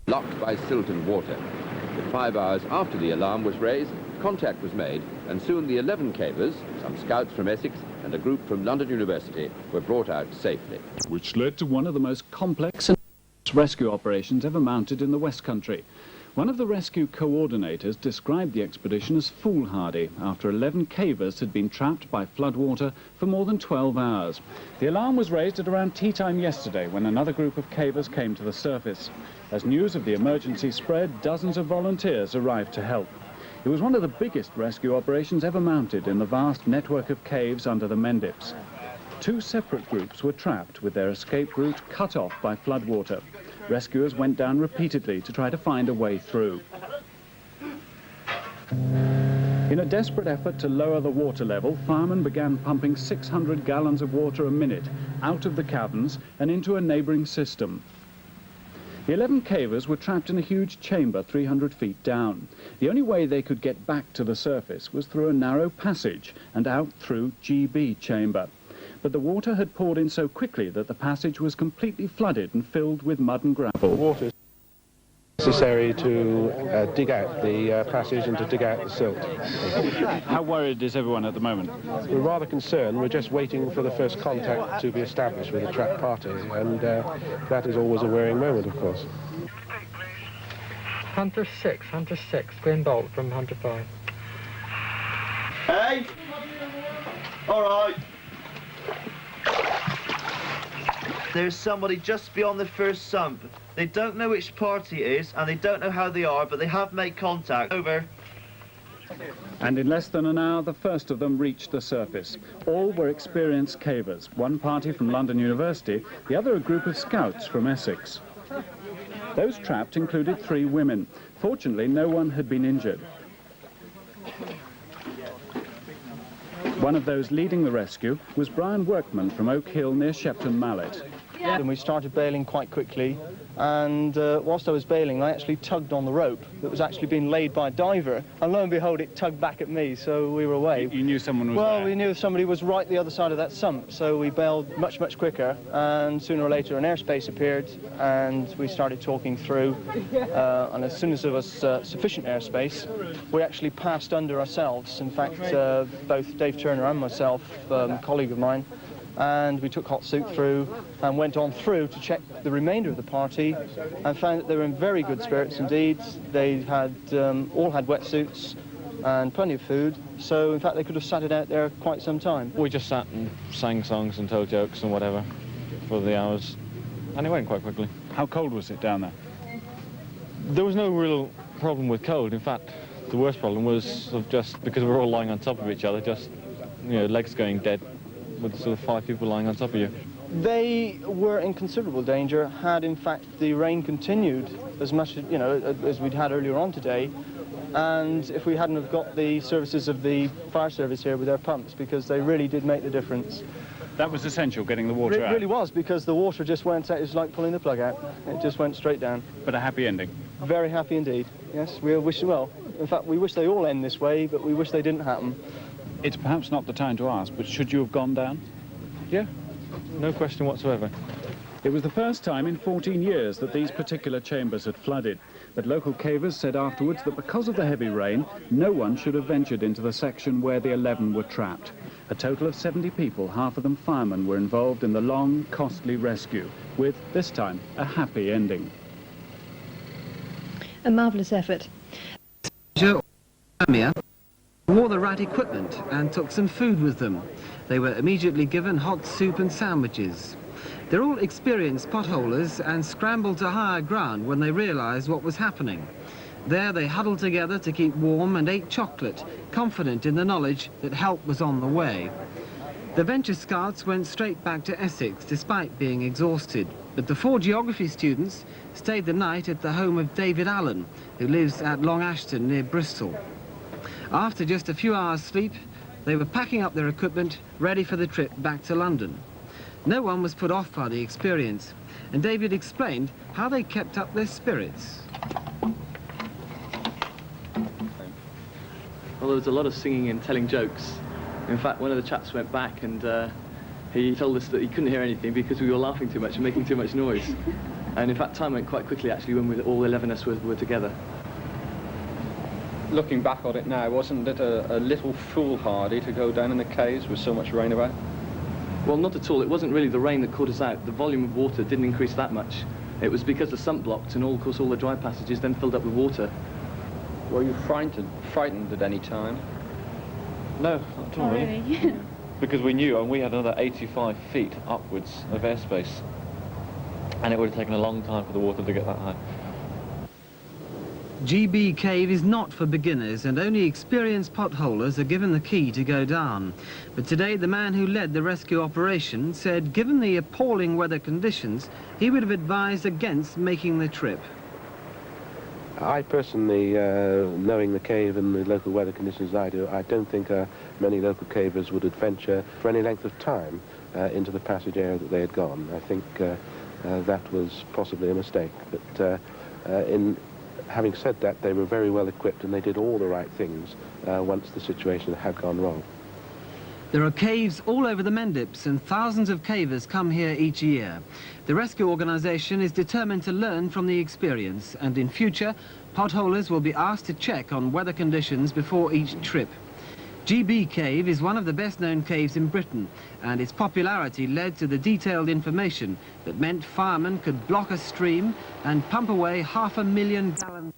blocked by silt and water. But 5 hours after the alarm was raised, contact was made, and soon the 11 cavers, some scouts from Essex and a group from London University, were brought out safely. Which led to one of the most complex and rescue operations ever mounted in the West Country. One of the rescue coordinators described the expedition as foolhardy after 11 cavers had been trapped by floodwater for more than 12 hours. The alarm was raised at around tea time yesterday when another group of cavers came to the surface. As news of the emergency spread, dozens of volunteers arrived to help. It was one of the biggest rescue operations ever mounted in the vast network of caves under the Mendips. 2 separate groups were trapped with their escape route cut off by floodwater. Rescuers went down repeatedly to try to find a way through. In a desperate effort to lower the water level, firemen began pumping 600 gallons of water a minute out of the caverns and into a neighbouring system. The 11 cavers were trapped in a huge chamber 300 feet down. The only way they could get back to the surface was through a narrow passage and out through GB chamber. But the water had poured in so quickly that the passage was completely flooded and filled with mud and gravel. Water is necessary to dig out the passage and to dig out the silt. How worried is everyone at the moment? We're rather concerned. We're just waiting for the first contact to be established with the trapped party, and that is always a worrying moment, of course. Hunter 6, Green Bolt from Hunter 5. Hey! All right. There's somebody just beyond the first sump. They don't know which party it is, and they don't know how they are, but they have made contact. Over. And in less than an hour, the first of them reached the surface. All were experienced cavers, one party from London University, the other a group of scouts from Essex. Those trapped included 3 women. Fortunately, no one had been injured. One of those leading the rescue was Brian Workman from Oak Hill near Shepton Mallet. And we started bailing quite quickly, and whilst I was bailing I actually tugged on the rope that was actually being laid by a diver, and lo and behold it tugged back at me, so we were away. You knew someone was there? Well, we knew somebody was right the other side of that sump, so we bailed much quicker, and sooner or later an airspace appeared and we started talking through, and as soon as there was sufficient airspace we actually passed under ourselves. In fact, both Dave Turner and myself, a colleague of mine, and we took hot soup through and went on through to check the remainder of the party and found that they were in very good spirits indeed. They had all had wetsuits and plenty of food, so in fact they could have sat it out there quite some time. We just sat and sang songs and told jokes and whatever for the hours, and it went quite quickly. How cold was it down there? There was no real problem with cold. In fact, the worst problem was just because we were all lying on top of each other, just, you know, legs going dead, with sort of 5 people lying on top of you. They were in considerable danger had in fact the rain continued as much as we'd had earlier on today, and if we hadn't have got the services of the fire service here with their pumps, because they really did make the difference. That was essential, getting the water out? It really was, because the water just went out. It was like pulling the plug out. It just went straight down. But a happy ending? Very happy indeed, yes. We wish, well, in fact we wish they all end this way, but we wish they didn't happen. It's perhaps not the time to ask, but should you have gone down? Yeah, no question whatsoever. It was the first time in 14 years that these particular chambers had flooded, but local cavers said afterwards that because of the heavy rain, no one should have ventured into the section where the 11 were trapped. A total of 70 people, half of them firemen, were involved in the long, costly rescue, with, this time, a happy ending. A marvellous effort. Wore the right equipment and took some food with them. They were immediately given hot soup and sandwiches. They're all experienced potholers and scrambled to higher ground when they realised what was happening. There they huddled together to keep warm and ate chocolate, confident in the knowledge that help was on the way. The Venture Scouts went straight back to Essex despite being exhausted, but the 4 geography students stayed the night at the home of David Allen, who lives at Long Ashton near Bristol. After just a few hours' sleep, they were packing up their equipment, ready for the trip back to London. No one was put off by the experience, and David explained how they kept up their spirits. Well, there was a lot of singing and telling jokes. In fact, one of the chaps went back and he told us that he couldn't hear anything because we were laughing too much and making too much noise. And in fact, time went quite quickly, actually, when all 11 of us were together. Looking back on it now, wasn't it a little foolhardy to go down in the caves with so much rain about? Well, not at all. It wasn't really the rain that caught us out. The volume of water didn't increase that much. It was because the sump blocked and, of course, all the dry passages then filled up with water. Were you frightened at any time? No, not at all, really. Because we knew, and we had another 85 feet upwards of airspace. And it would have taken a long time for the water to get that high. GB Cave is not for beginners, and only experienced potholers are given the key to go down. But today, the man who led the rescue operation said, given the appalling weather conditions, he would have advised against making the trip. I personally, knowing the cave and the local weather conditions I do, I don't think many local cavers would adventure for any length of time into the passage area that they had gone. I think that was possibly a mistake. But having said that, they were very well equipped and they did all the right things once the situation had gone wrong. There are caves all over the Mendips, and thousands of cavers come here each year. The rescue organisation is determined to learn from the experience, and in future, potholers will be asked to check on weather conditions before each trip. GB Cave is one of the best-known caves in Britain, and its popularity led to the detailed information that meant firemen could block a stream and pump away 500,000 gallons.